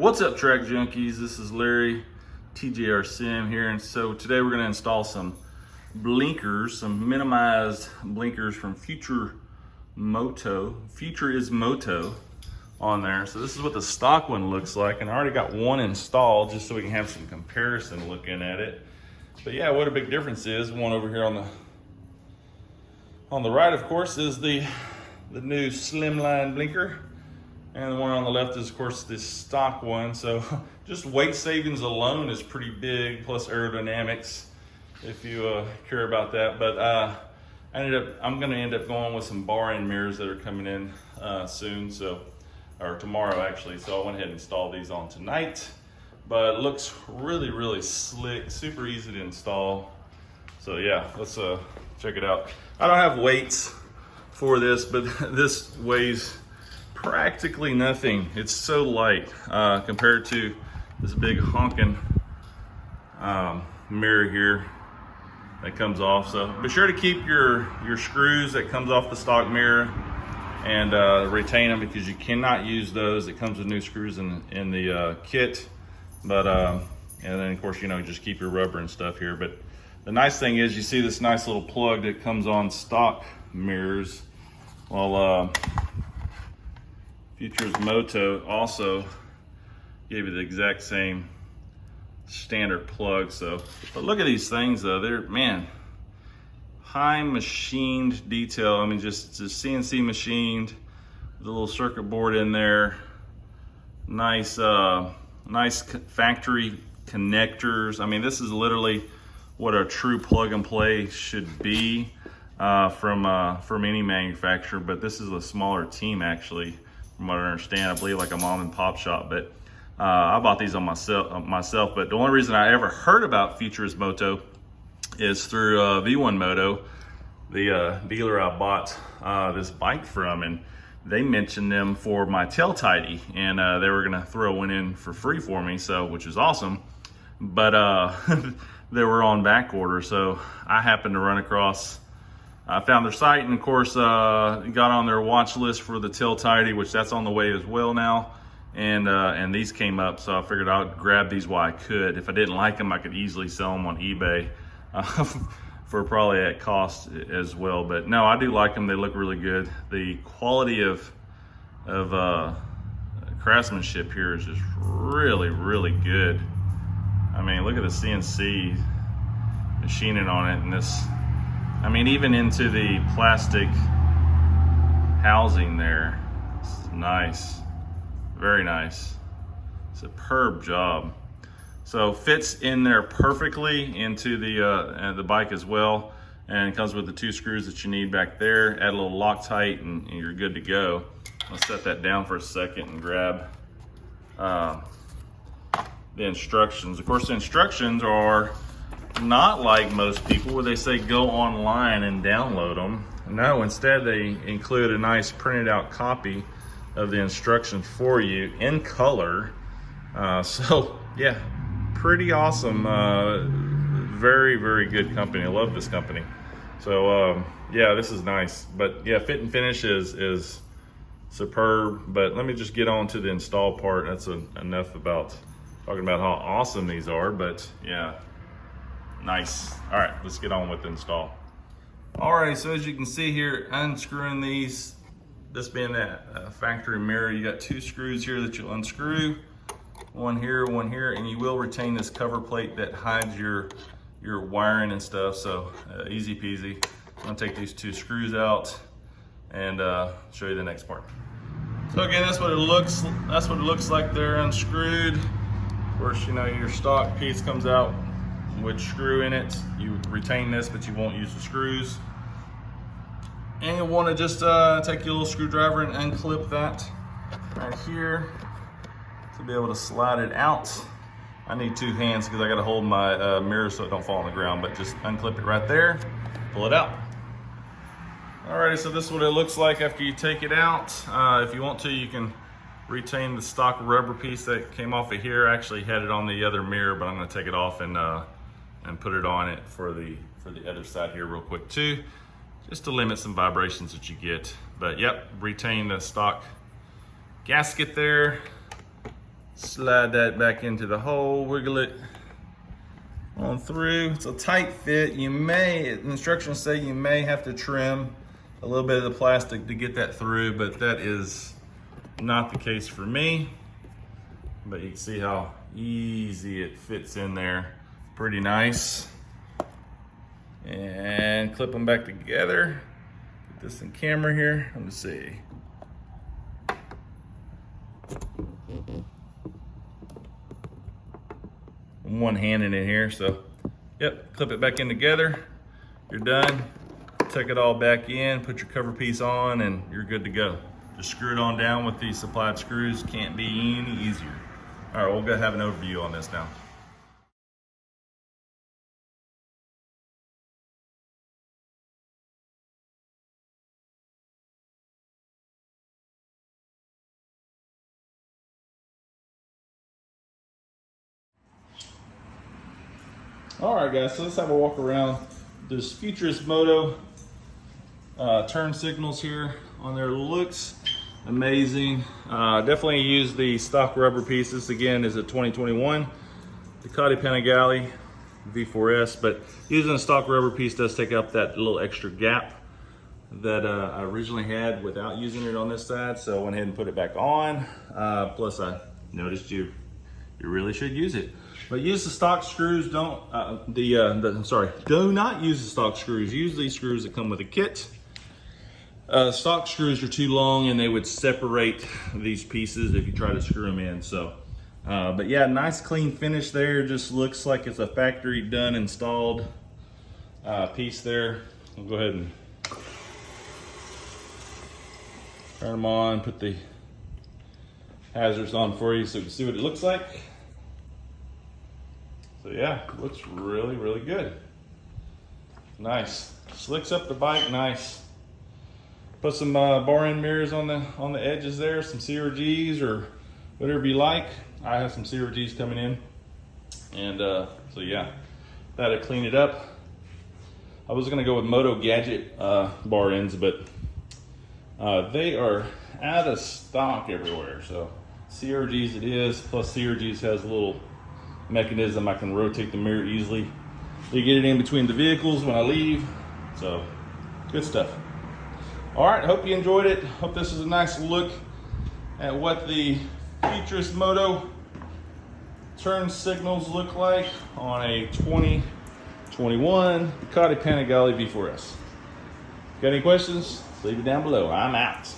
What's up, track junkies? This is Larry, TJR Sim here, and so today we're going to install some blinkers, some minimized blinkers from FUTURISMOTO on there. So this is what the stock one looks like, and I already got one installed just so we can have some comparison looking at it. But yeah, what a big difference is. One over here on the right, of course, is the new slimline blinker. And the one on the left is, of course, this stock one. So just weight savings alone is pretty big, plus aerodynamics, if you care about that. But I'm gonna end up going with some bar end mirrors that are coming in soon, or tomorrow actually. So I went ahead and installed these on tonight. But it looks really, really slick, super easy to install. So yeah, let's check it out. I don't have weights for this, but this weighs practically nothing. It's so light compared to this big honking mirror here that comes off. So be sure to keep your screws that comes off the stock mirror and retain them, because you cannot use those. It comes with new screws in the kit. But and then of course, you know, just keep your rubber and stuff here. But the nice thing is you see this nice little plug that comes on stock mirrors. Well, FUTURISMOTO also gave you the exact same standard plug. So, but look at these things though. They're, man, high machined detail. I mean, just CNC machined with a little circuit board in there. Nice, nice factory connectors. I mean, this is literally what a true plug and play should be from any manufacturer. But this is a smaller team actually, from what I understand. I believe like a mom and pop shop. But I bought these on myself. But the only reason I ever heard about FUTURISMOTO is through V1 Moto, the dealer I bought this bike from, and they mentioned them for my tail tidy, and they were gonna throw one in for free for me, so, which is awesome. But they were on back order, so I happened to run across, I found their site, and of course got on their watch list for the tail tidy, which that's on the way as well now. And these came up, so I figured I'd grab these while I could. If I didn't like them, I could easily sell them on eBay for probably at cost as well. But no, I do like them. They look really good. The quality of craftsmanship here is just really, really good. I mean, look at the CNC machining on it, and this, I mean, even into the plastic housing there. It's nice, very nice, superb job. So fits in there perfectly into the bike as well, and it comes with the 2 screws that you need back there. Add a little Loctite and you're good to go. Let's set that down for a second and grab the instructions. Of course, the instructions are not like most people where they say go online and download them. No, instead they include a nice printed out copy of the instructions for you in color. So yeah, pretty awesome. Very, very good company. I love this company. So yeah, this is nice. But yeah, fit and finish is superb. But let me just get on to the install part. That's enough about talking about how awesome these are. But yeah, nice. All right, let's get on with the install. All right, so as you can see here, unscrewing these, this being that factory mirror, you got 2 screws here that you'll unscrew. One here, and you will retain this cover plate that hides your wiring and stuff. So easy peasy. I'm gonna take these 2 screws out and show you the next part. So again, that's what it looks. That's what it looks like. They're unscrewed. Of course, you know, your stock piece comes out with screw in it. You retain this, but you won't use the screws. And you'll want to just take your little screwdriver and unclip that right here to be able to slide it out. I need 2 hands because I got to hold my mirror so it don't fall on the ground, but just unclip it right there, pull it out. Alrighty, so this is what it looks like after you take it out. If you want to, you can retain the stock rubber piece that came off of here. I actually had it on the other mirror, but I'm going to take it off and put it on it for the other side here real quick too, just to limit some vibrations that you get. But yep, retain the stock gasket there. Slide that back into the hole, wiggle it on through. It's a tight fit. You may, the instructions say you may have to trim a little bit of the plastic to get that through, but that is not the case for me. But you can see how easy it fits in there. Pretty nice. And clip them back together. Put this in camera here. Let me see. One hand in it here, so yep, clip it back in together. You're done. Tuck it all back in, put your cover piece on, and you're good to go. Just screw it on down with these supplied screws. Can't be any easier. All right, we'll go have an overview on this now. All right, guys, so let's have a walk around. There's FUTURISMOTO turn signals here on there. Looks amazing. Definitely use the stock rubber pieces. Again, is a 2021 Ducati Panigale V4S, but using a stock rubber piece does take up that little extra gap that I originally had without using it on this side, so I went ahead and put it back on. Plus, I noticed you really should use it. But use the stock screws. Do not use the stock screws. Use these screws that come with a kit. Stock screws are too long and they would separate these pieces if you try to screw them in. So, but yeah, nice clean finish there. Just looks like it's a factory done installed piece there. I'll go ahead and turn them on, put the hazards on for you so you can see what it looks like. So yeah, looks really, really good. Nice. Slicks up the bike, nice. Put some bar end mirrors on the edges there, some CRGs or whatever you like. I have some CRGs coming in. And so yeah, that'll clean it up. I was gonna go with Moto Gadget bar ends, but they are out of stock everywhere. So CRGs it is, plus CRGs has a little mechanism I can rotate the mirror easily to get it in between the vehicles when I leave. So good stuff. All right, hope you enjoyed it. Hope this is a nice look at what the FUTURISMOTO turn signals look like on a 2021 Ducati Panigale V4S. Got any questions? Leave it down below. I'm out.